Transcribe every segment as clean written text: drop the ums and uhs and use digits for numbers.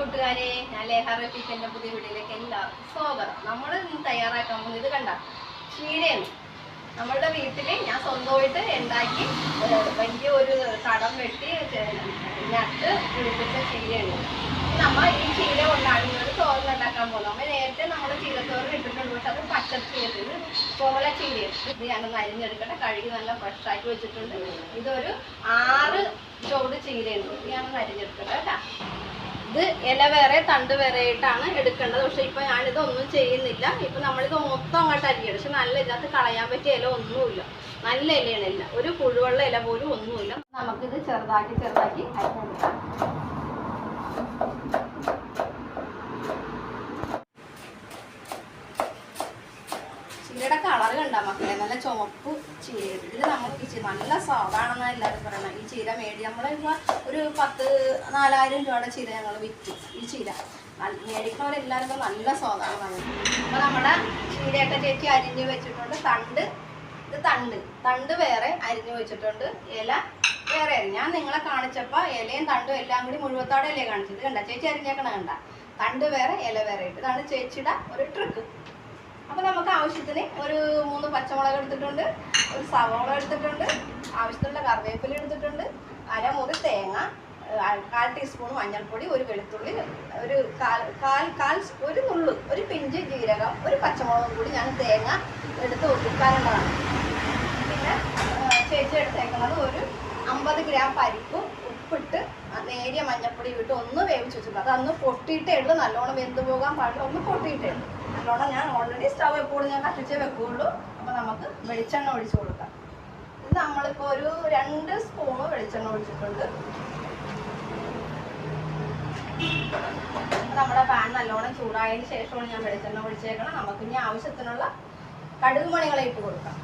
കൂട്ടുകാരെ, ഞാൻ ലേഹ റഫീഖിന്റെ പുതിയ വീഡിയോയിലേക്ക് എല്ലാവർക്കും സ്വാഗതം. നമ്മൾ തയ്യാറാക്കാൻ പോകുന്നത് ഇത് കണ്ട ചീരയാണ്. നമ്മളുടെ വീട്ടിൽ ഞാൻ സ്വന്തമായിട്ട് ഉണ്ടാക്കി വലിയ ഒരു തടം വെട്ടി നട്ട് പിടിപ്പിച്ച ചീരയാണ്. നമ്മൾ ഈ ചീര കൊണ്ടാണ് ഒരു തോരൻ ഉണ്ടാക്കാൻ പോകുന്നത്. നമ്മൾ നേരത്തെ നമ്മൾ ചീരത്തോരൻ ഇട്ടിട്ടുണ്ട്, പക്ഷെ അത് പച്ചച്ചീര, ഇത് കോമള ചീരയാണ്. ഇത് ഞാനൊന്ന് അരിഞ്ഞെടുക്കട്ടെ. കഴുകി നല്ല ഫ്രഷാക്കി വെച്ചിട്ടുണ്ട്. ഇതൊരു 6 ചുവട് ചീരയുണ്ട്. ഇത് ഞാനൊന്ന് അരിഞ്ഞെടുക്കട്ടെ കേട്ടോ. ഇത് ഇല വേറെ തണ്ട് വേറെ ആയിട്ടാണ് എടുക്കേണ്ടത്. പക്ഷെ ഇപ്പൊ ഞാനിതൊന്നും ചെയ്യുന്നില്ല. ഇപ്പൊ നമ്മളിത് മൊത്തം അങ്ങോട്ട് അരിയണം. പക്ഷെ നല്ല ഇതിനകത്ത് കളയാൻ പറ്റിയ ഇല ഒന്നുമില്ല, നല്ല ഇലയാണ്. ഇല്ല ഒരു പുഴുവുള്ള ഇല പോലും ഒന്നുമില്ല. നമുക്കിത് ചെറുതാക്കി അരിഞ്ഞെടുക്കാം. ചീരയുടെ കളർ കണ്ടാ മക്കളെ, നല്ല ചുവപ്പ് ചീര. ഇതിൽ നമുക്ക് നല്ല സ്വാദാണെന്നാണ് എല്ലാവരും പറയണം. ഈ ചീര നമ്മളിപ്പോൾ ഒരു 4000 രൂപയുടെ ചീര ഞങ്ങൾ വിറ്റു. ഈ ചീര മേടിക്കുന്നവരെല്ലാവർക്കും നല്ല സ്വാദാണ് നമുക്ക്. അപ്പോൾ നമ്മുടെ ചീരയൊക്കെ ചേച്ചി അരിഞ്ഞ് വെച്ചിട്ടുണ്ട്. തണ്ട് വേറെ അരിഞ്ഞ് വെച്ചിട്ടുണ്ട്, ഇല വേറെ. ഞാൻ നിങ്ങളെ കാണിച്ചപ്പോൾ ഇലയും തണ്ടും എല്ലാം കൂടി മുഴുവത്തോടെ ഇലയെ കാണിച്ചത് കണ്ട. ചേച്ചി അരിഞ്ഞേക്കണ കണ്ട. തണ്ട് വേറെ ഇല വേറെ ഇട്ട്. ഇതാണ് ചേച്ചിയുടെ ഒരു ട്രിക്ക്. അപ്പോൾ നമുക്ക് ആവശ്യത്തിന് ഒരു 3 പച്ചമുളക് എടുത്തിട്ടുണ്ട്, ഒരു സവോള എടുത്തിട്ടുണ്ട്, ആവശ്യത്തിനുള്ള കറിവേപ്പില എടുത്തിട്ടുണ്ട്, അരമുറി തേങ്ങ, 1/4 ടീസ്പൂൺ മഞ്ഞൾപ്പൊടി, ഒരു വെളുത്തുള്ളി, ഒരു നുള്ളു, ഒരു പിഞ്ച് ജീരകം, ഒരു പച്ചമുളകും കൂടി ഞാൻ തേങ്ങ എടുത്ത് ഒതുക്കാനുള്ളതാണ്. പിന്നെ ചേച്ചി എടുത്തേക്കുന്നത് ഒരു 50 ഗ്രാം പരിപ്പ്, ഉപ്പിട്ട് നേരിയ മഞ്ഞൾപ്പൊടി ഇട്ട് ഒന്ന് വേവിച്ച് വെച്ചിട്ടുണ്ട്. അതൊന്ന് പൊട്ടിയിട്ടേ ഉള്ളൂ, നല്ലോണം വെന്ത് പോകാൻ പാടില്ല, ഒന്ന് പൊട്ടിയിട്ടേ ഉള്ളൂ നല്ലോണം. ഞാൻ ഓൾറെഡി സ്റ്റവ് എപ്പോഴും ഞാൻ കത്തിച്ചേ വെക്കുകയുള്ളൂ. അപ്പോൾ നമുക്ക് വെളിച്ചെണ്ണ ഒഴിച്ച് കൊടുക്കാം. ഇത് നമ്മളിപ്പോൾ ഒരു 2 സ്പൂണ് വെളിച്ചെണ്ണ ഒഴിച്ചിട്ടുണ്ട്. നമ്മുടെ പാൻ നല്ലോണം ചൂടായതിന് ശേഷമാണ് ഞാൻ വെളിച്ചെണ്ണ ഒഴിച്ചേക്കണം. നമുക്ക് ഇനി ആവശ്യത്തിനുള്ള കടുക് മണികളെ ഇട്ട് കൊടുക്കാം.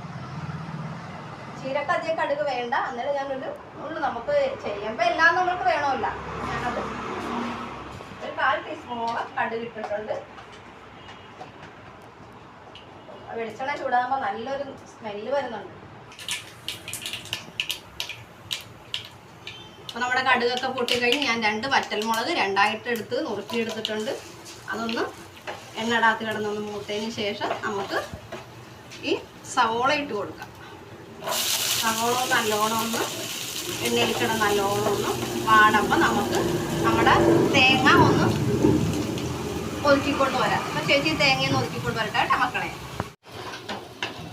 ചീരക്ക് അധികം കടുക് വേണ്ട. അന്നേരം ഞാനൊരു നമുക്ക് ചെയ്യുമ്പോൾ എല്ലാം നമ്മൾക്ക് വേണമല്ല. ഞാനത് ഒരു 1/4 ടീസ്പൂണോളം കടുക് ഇട്ടിട്ടുണ്ട്. വെളിച്ചെണ്ണ ചൂടാകുമ്പോൾ നല്ലൊരു സ്മെല്ല് വരുന്നുണ്ട്. അപ്പോൾ നമ്മുടെ കടുകൊക്കെ പൊട്ടിക്കഴിഞ്ഞ് ഞാൻ 2 വറ്റൽമുളക് 2ആയിട്ട് എടുത്ത് നുറുക്കിയെടുത്തിട്ടുണ്ട്. അതൊന്ന് എണ്ണടാത്ത് കിടന്നൊന്ന് മൂത്തതിന് ശേഷം നമുക്ക് ഈ സവോള ഇട്ട് കൊടുക്കാം. സവോള നല്ലോണം ഒന്ന് എണ്ണയിൽ കിടന്ന് നല്ലോണം ഒന്ന് വാടുമ്പോൾ നമുക്ക് നമ്മുടെ തേങ്ങ ഒന്ന് ഒതുക്കിക്കൊണ്ട് വരാം. അപ്പോൾ ചേച്ചി തേങ്ങയൊന്ന് ഒതുക്കിക്കൊണ്ട് വരട്ടെ കേട്ടോ മക്കളെ.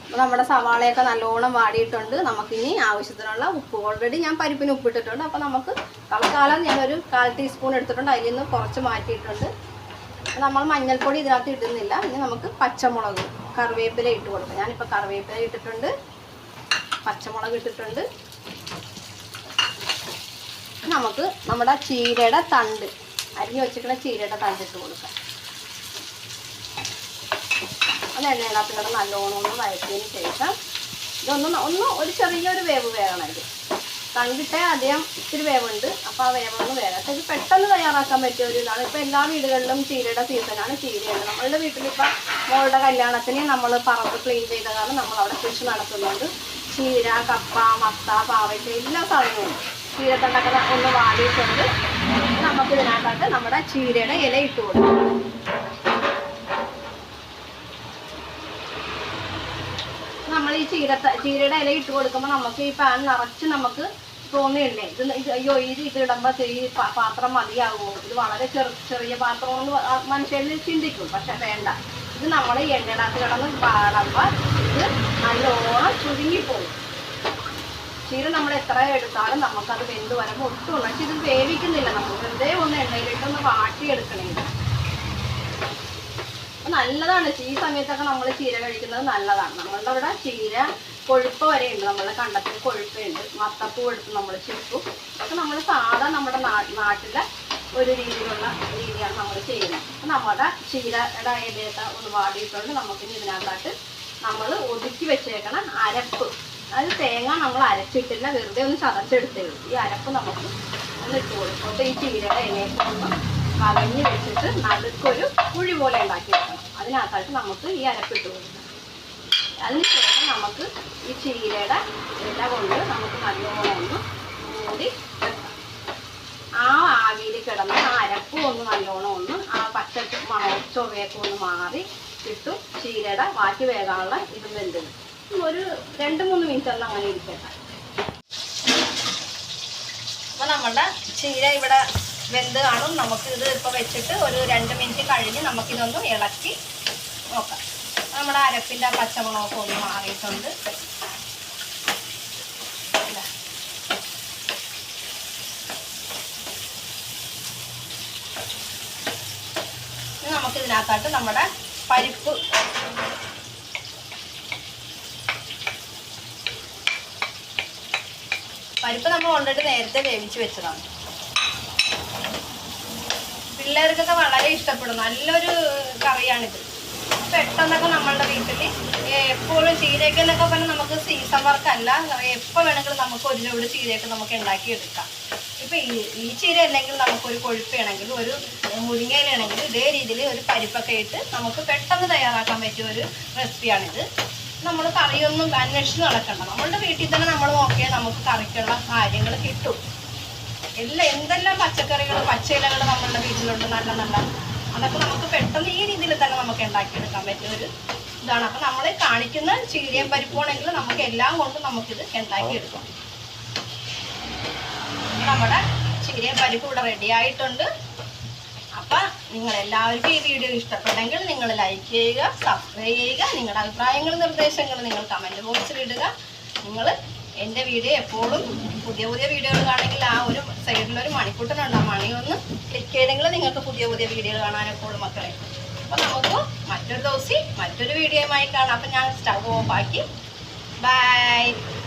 അപ്പോൾ നമ്മുടെ സവാളയൊക്കെ നല്ലോണം വാടിയിട്ടുണ്ട്. നമുക്കിനി ആവശ്യത്തിനുള്ള ഉപ്പ്, ഓൾറെഡി ഞാൻ പരിപ്പിന് ഉപ്പിട്ടിട്ടുണ്ട്. അപ്പോൾ നമുക്ക് തൽക്കാലം ഞാനൊരു 1/4 ടീസ്പൂൺ എടുത്തിട്ടുണ്ട്, അതിൽ നിന്ന് കുറച്ച് മാറ്റിയിട്ടുണ്ട്. നമ്മൾ മഞ്ഞൾപ്പൊടി ഇതിനകത്ത് ഇടുന്നില്ല. ഇനി നമുക്ക് പച്ചമുളക്, കറിവേപ്പില ഇട്ട് കൊടുക്കാം. ഞാനിപ്പോൾ കറിവേപ്പില ഇട്ടിട്ടുണ്ട്, പച്ചമുളക് ഇട്ടിട്ടുണ്ട്. നമുക്ക് നമ്മുടെ ചീരയുടെ തണ്ട്, അരിഞ്ഞ് വെച്ചിട്ടുള്ള ചീരയുടെ തണ്ട് ഇട്ട് കൊടുക്കാം. അത് എണ്ണയിനകത്ത് കിടന്ന് നല്ലോണം ഒന്ന് വഴറ്റിയതിന് ശേഷം ഒരു ചെറിയൊരു വേവ് വേണം. ഇത് തണ്ടിട്ടേ അധികം ഇത്തിരി വേവുണ്ട്. അപ്പോൾ ആ വേവൊന്ന് വേണം. ഇത് പെട്ടെന്ന് തയ്യാറാക്കാൻ പറ്റിയ ഒരു ഇതാണ്. ഇപ്പോൾ എല്ലാ വീടുകളിലും ചീരയുടെ സീസണാണ്. ചീരയുണ്ട്. നമ്മളുടെ വീട്ടിലിപ്പോൾ മോളുടെ കല്യാണത്തിന് നമ്മൾ പറമ്പ് ക്ലീൻ ചെയ്ത കാരണം നമ്മൾ അവിടെ കൃഷി നടത്തുന്നുണ്ട്. ചീര, കപ്പ, മത്ത, പാവയ്ക്ക എല്ലാ സാധനവും ചീരത്തണ്ടൊക്കെ ഒന്ന് വാടിയിട്ടുണ്ട്. നമുക്ക് ഇതിനകത്ത് നമ്മുടെ ചീരയുടെ ഇല ഇട്ട് കൊടുക്കാം. നമ്മൾ ഈ ചീരയുടെ ഇല ഇട്ട് കൊടുക്കുമ്പോൾ നമുക്ക് ഈ പാൻ നിറച്ച് നമുക്ക് തോന്നിയില്ലേ അയ്യോ ഇത് ഇടുമ്പോൾ ഈ പാത്രം മതിയാകുമോ, ഇത് വളരെ ചെറിയ പാത്രമെന്ന് മനുഷ്യരിൽ ചിന്തിക്കും. പക്ഷെ വേണ്ട, ഇത് നമ്മൾ എണ്ണയിനകത്ത് കിടന്ന് പാടുമ്പോൾ ഇത് നല്ലോണം ചുരുങ്ങിപ്പോകും. ചീര നമ്മൾ എത്ര എടുത്താലും നമുക്കത് വെന്ത് വരുമ്പോൾ ഒട്ടും. പക്ഷെ ഇത് വേവിക്കുന്നില്ല, നമ്മൾ വെറുതെ ഒന്ന് എണ്ണയിലിട്ടൊന്ന് വാട്ടിയെടുക്കണേ. നല്ലതാണ്. ഈ സമയത്തൊക്കെ നമ്മൾ ചീര കഴിക്കുന്നത് നല്ലതാണ്. നമ്മളുടെ അവിടെ ചീര കൊഴുപ്പ് വരെയുണ്ട്. നമ്മളുടെ കണ്ടത്തിൽ കൊഴുപ്പുണ്ട്. മത്തപ്പൂ എടുത്ത് നമ്മൾ ചിപ്പും. അതൊക്കെ നമ്മൾ നമ്മുടെ നാട്ടിലെ ഒരു രീതിയാണ് നമ്മൾ ചെയ്യുന്നത്. അപ്പം നമ്മുടെ ചീരയുടെ ഇലയൊക്കെ ഒന്ന് വാടിയിട്ടുണ്ട്. നമുക്കിനി ഇതിനകത്തായിട്ട് നമ്മൾ ഒതുക്കി വെച്ചേക്കണം അരപ്പ്. അത് തേങ്ങ നമ്മൾ അരച്ചിട്ടില്ല, വെറുതെ ഒന്ന് ചതച്ചെടുത്തേ ഉള്ളൂ. ഈ അരപ്പ് നമുക്ക് ഒന്ന് ഇട്ട് കൊടുക്കും. അപ്പോൾ ഈ ചീരയുടെ ഇലയൊക്കെ ഒന്ന് കവഞ്ഞ് വെച്ചിട്ട് നടുക്കൊരു കുഴി പോലെ ഉണ്ടാക്കി വെക്കണം. അതിനകത്തായിട്ട് നമുക്ക് ഈ അരപ്പിട്ട് കൊടുക്കണം. അതിനുശേഷം നമുക്ക് ഈ ചീരയുടെ ഇല കൊണ്ട് നമുക്ക് നല്ലോണം ഒന്ന് മൂടി വെക്കാം. ആ ആവിയിൽ കിടന്ന് ആ അരപ്പ് ഒന്ന് നല്ലോണം ചുവയൊക്കെ ഒന്ന് മാറി ഇട്ടു. ചീരയുടെ ബാക്കി വേകാനുള്ള ഇതും വെന്തത് ഒരു 2-3 മിനിറ്റ് ഒന്ന് അങ്ങനെ ഇരിക്കട്ടെ. അപ്പോൾ നമ്മുടെ ചീര ഇവിടെ വെന്ത് കാണും. നമുക്കിത് ഇപ്പോൾ വെച്ചിട്ട് ഒരു 2 മിനിറ്റ് കഴിഞ്ഞ് നമുക്കിതൊന്ന് ഇളക്കി നോക്കാം. നമ്മുടെ അരപ്പിൻ്റെ പച്ചമുളകൊക്കെ ഒന്ന് മാറിയിട്ടുണ്ട്. നമുക്കിതിനകത്തായിട്ട് നമ്മുടെ പരിപ്പ് നമ്മൾ ഓൾറെഡി നേരത്തെ വേവിച്ച് വെച്ചതാണ്. പിള്ളേർക്കൊക്കെ വളരെ ഇഷ്ടപ്പെടും. നല്ലൊരു കറിയാണിത്. പെട്ടെന്നൊക്കെ നമ്മളുടെ വീട്ടിൽ എപ്പോഴും ചീരയൊക്കെ എന്നൊക്കെ പറഞ്ഞാൽ നമുക്ക് സീസൺ വർക്കല്ല. എപ്പോൾ വേണമെങ്കിലും നമുക്ക് ഒരു ചൂട് ചീരയൊക്കെ നമുക്ക് ഉണ്ടാക്കിയെടുക്കാം. ഇപ്പം ഈ ചീര അല്ലെങ്കിൽ നമുക്കൊരു കൊഴുപ്പാണെങ്കിൽ ഒരു മുരിങ്ങയിലാണെങ്കിൽ ഇതേ രീതിയിൽ ഒരു പരിപ്പൊക്കെ ഇട്ട് നമുക്ക് പെട്ടെന്ന് തയ്യാറാക്കാൻ പറ്റിയ ഒരു റെസിപ്പിയാണിത്. നമ്മൾ കറിയൊന്നും അന്വേഷിച്ച് നടക്കണ്ട. നമ്മളുടെ വീട്ടിൽ തന്നെ നമ്മൾ നോക്കിയാൽ നമുക്ക് കറിക്കുള്ള കാര്യങ്ങൾ കിട്ടും. എന്തെല്ലാം പച്ചക്കറികൾ പച്ചയിലകൾ നമ്മളുടെ വീട്ടിലുണ്ട് നല്ല നല്ല, അതൊക്കെ നമുക്ക് പെട്ടെന്ന് ഈ രീതിയിൽ തന്നെ നമുക്ക് ഉണ്ടാക്കിയെടുക്കാൻ പറ്റിയ ഒരു ഇതാണ്. അപ്പം നമ്മൾ കാണിക്കുന്ന ചീരയും പരിപ്പാണെങ്കിൽ നമുക്ക് എല്ലാം കൊണ്ടും നമുക്കിത് ഉണ്ടാക്കിയെടുക്കാം. നമ്മുടെ ചീരയും പരിപ്പ് ഇവിടെ റെഡി ആയിട്ടുണ്ട്. അപ്പം നിങ്ങളെല്ലാവർക്കും ഈ വീഡിയോ ഇഷ്ടപ്പെട്ടെങ്കിൽ നിങ്ങൾ ലൈക്ക് ചെയ്യുക, സബ്സ്ക്രൈബ് ചെയ്യുക. നിങ്ങളുടെ അഭിപ്രായങ്ങൾ നിർദ്ദേശങ്ങൾ നിങ്ങൾ കമൻറ്റ് ബോക്സിൽ ഇടുക. നിങ്ങൾ എൻ്റെ വീഡിയോ എപ്പോഴും പുതിയ വീഡിയോകൾ കാണുമെങ്കിൽ ആ ഒരു സൈഡിലൊരു മണിക്കൂട്ടനുണ്ട്. ആ മണി ഒന്ന് ക്ലിക്ക് ചെയ്തെങ്കിൽ നിങ്ങൾക്ക് പുതിയ വീഡിയോകൾ കാണാനെപ്പോഴും മക്കളെ. അപ്പം നമുക്ക് മറ്റൊരു ദിവസം മറ്റൊരു വീഡിയോയുമായി കാണാം. അപ്പം ഞാൻ സ്റ്റവ് ഓഫ് ആക്കി. ബൈ.